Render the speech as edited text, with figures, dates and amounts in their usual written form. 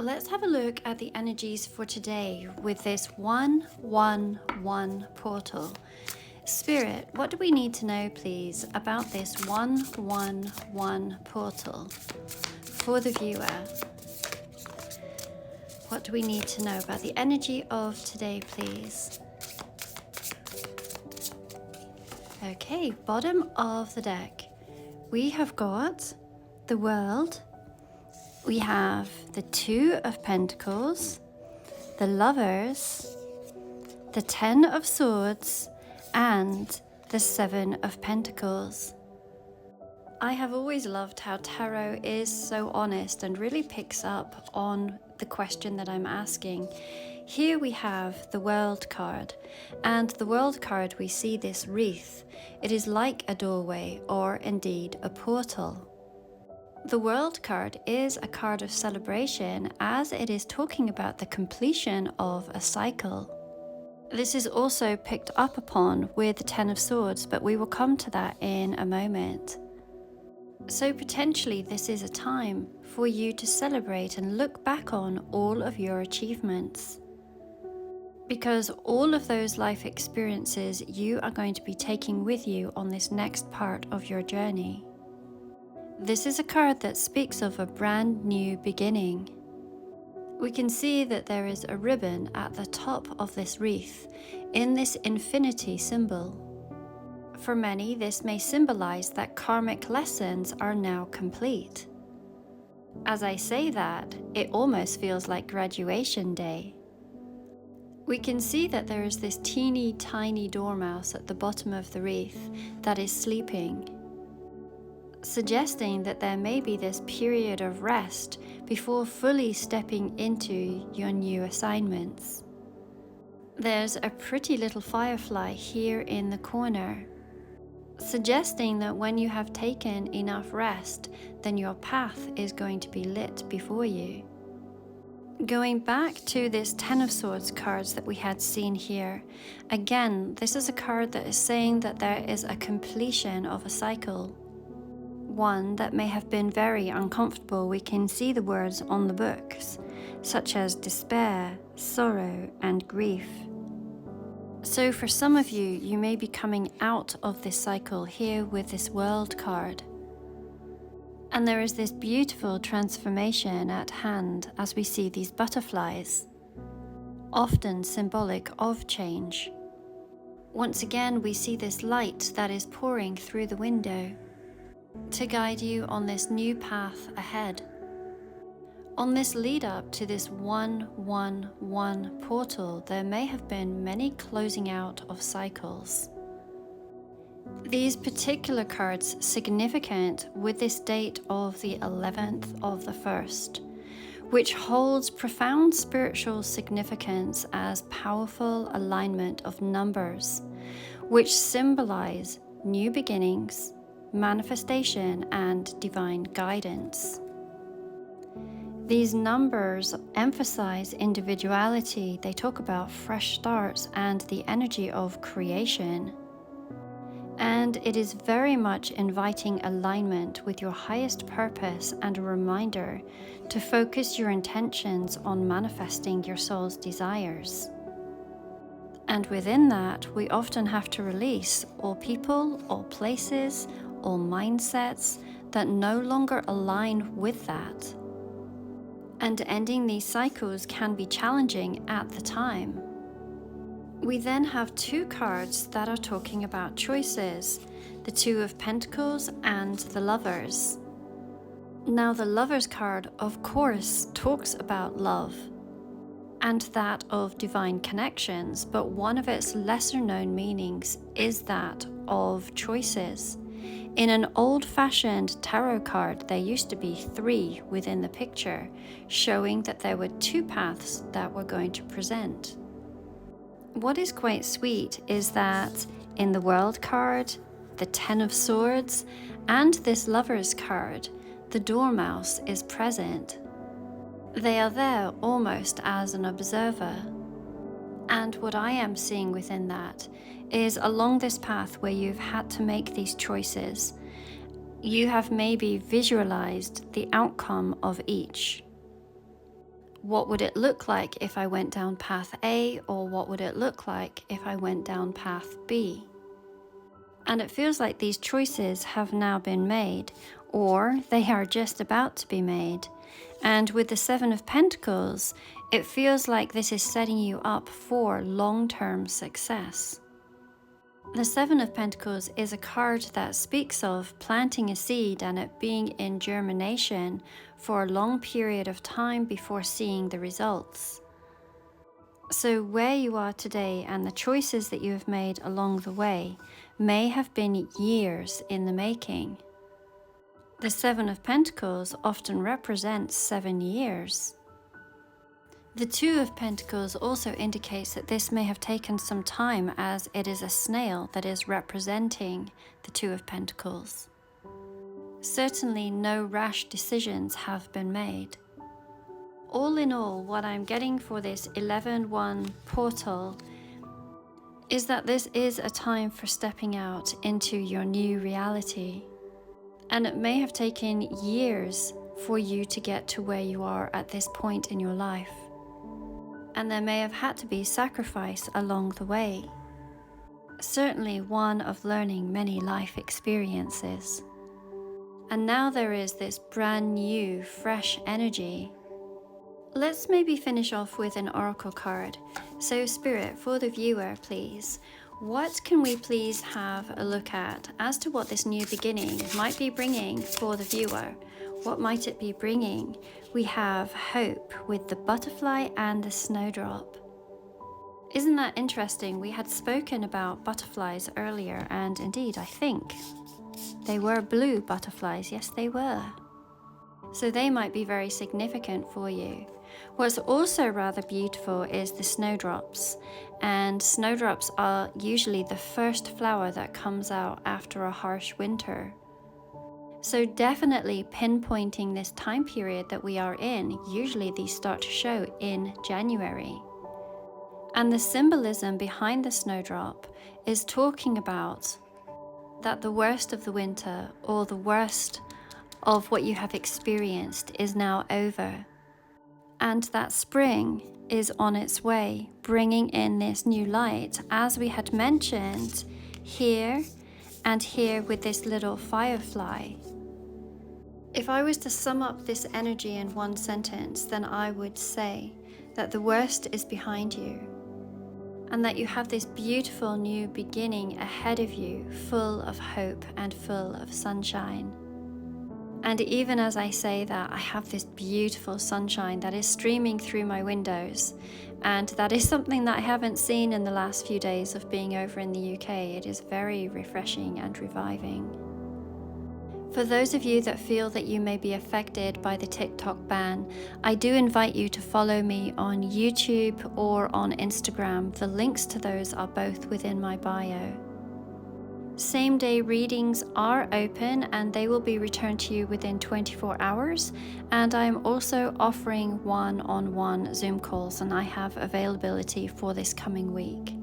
Let's have a look at the energies for today with this 111 portal. Spirit, what do we need to know, please, about this 111 portal for the viewer? What do we need to know about the energy of today, please? Okay, bottom of the deck, we have got the World. We have the Two of Pentacles, the Lovers, the Ten of Swords, and the Seven of Pentacles. I have always loved how tarot is so honest and really picks up on the question that I'm asking. Here we have the World card, and the World card we see this wreath. It is like a doorway or indeed a portal. The World card is a card of celebration as it is talking about the completion of a cycle. This is also picked up upon with the Ten of Swords, but we will come to that in a moment. So potentially this is a time for you to celebrate and look back on all of your achievements. Because all of those life experiences you are going to be taking with you on this next part of your journey. This is a card that speaks of a brand new beginning. We can see that there is a ribbon at the top of this wreath in this infinity symbol. For many, this may symbolize that karmic lessons are now complete. As I say that, it almost feels like graduation day. We can see that there is this teeny tiny dormouse at the bottom of the wreath that is sleeping, suggesting that there may be this period of rest before fully stepping into your new assignments. There's a pretty little firefly here in the corner, suggesting that when you have taken enough rest, then your path is going to be lit before you. Going back to this Ten of Swords cards that we had seen here, again, this is a card that is saying that there is a completion of a cycle. One that may have been very uncomfortable. We can see the words on the books, such as despair, sorrow, and grief. So for some of you, you may be coming out of this cycle here with this World card. And there is this beautiful transformation at hand as we see these butterflies, often symbolic of change. Once again, we see this light that is pouring through the window to guide you on this new path ahead. On this lead up to this 111 portal, there may have been many closing out of cycles. These particular cards significant with this date of the 11th of the 1st, which holds profound spiritual significance as powerful alignment of numbers, which symbolize new beginnings, manifestation, and divine guidance. These numbers emphasize individuality. They talk about fresh starts and the energy of creation. And it is very much inviting alignment with your highest purpose and a reminder to focus your intentions on manifesting your soul's desires. And within that, we often have to release all people, all places, all mindsets that no longer align with that. And ending these cycles can be challenging at the time. We then have two cards that are talking about choices, the Two of Pentacles and the Lovers. Now the Lovers card, of course, talks about love and that of divine connections, but one of its lesser known meanings is that of choices. In an old-fashioned tarot card, there used to be 3 within the picture, showing that there were 2 paths that were going to present. What is quite sweet is that in the World card, the Ten of Swords, and this Lovers card, the Dormouse is present. They are there almost as an observer. And what I am seeing within that is along this path where you've had to make these choices, you have maybe visualized the outcome of each. what would it look like if I went down path A, or what would it look like if I went down path B? And it feels like these choices have now been made, or they are just about to be made. And with the Seven of Pentacles, it feels like this is setting you up for long-term success. The Seven of Pentacles is a card that speaks of planting a seed and it being in germination for a long period of time before seeing the results. So where you are today and the choices that you have made along the way may have been years in the making. The Seven of Pentacles often represents 7 years. The Two of Pentacles also indicates that this may have taken some time, as it is a snail that is representing the Two of Pentacles. Certainly no rash decisions have been made. All in all, what I'm getting for this 11-1 portal is that this is a time for stepping out into your new reality. And it may have taken years for you to get to where you are at this point in your life. And there may have had to be sacrifice along the way. Certainly one of learning many life experiences. And now there is this brand new, fresh energy. Let's maybe finish off with an oracle card. So Spirit, for the viewer, please, what can we please have a look at as to what this new beginning might be bringing for the viewer? What might it be bringing? We have hope with the butterfly and the snowdrop. Isn't that interesting? We had spoken about butterflies earlier, and indeed, I think they were blue butterflies. Yes, they were. So they might be very significant for you. What's also rather beautiful is the snowdrops, and snowdrops are usually the first flower that comes out after a harsh winter. So definitely pinpointing this time period that we are in. Usually these start to show in January. And the symbolism behind the snowdrop is talking about that the worst of the winter, or the worst of what you have experienced, is now over. And that spring is on its way, bringing in this new light, as we had mentioned here and here with this little firefly. If I was to sum up this energy in one sentence, then I would say that the worst is behind you, and that you have this beautiful new beginning ahead of you, full of hope and full of sunshine. And even as I say that, I have this beautiful sunshine that is streaming through my windows, and that is something that I haven't seen in the last few days of being over in the UK. It is very refreshing and reviving. For those of you that feel that you may be affected by the TikTok ban, I do invite you to follow me on YouTube or on Instagram. The links to those are both within my bio. Same-day readings are open and they will be returned to you within 24 hours. And I'm also offering one-on-one Zoom calls, and I have availability for this coming week.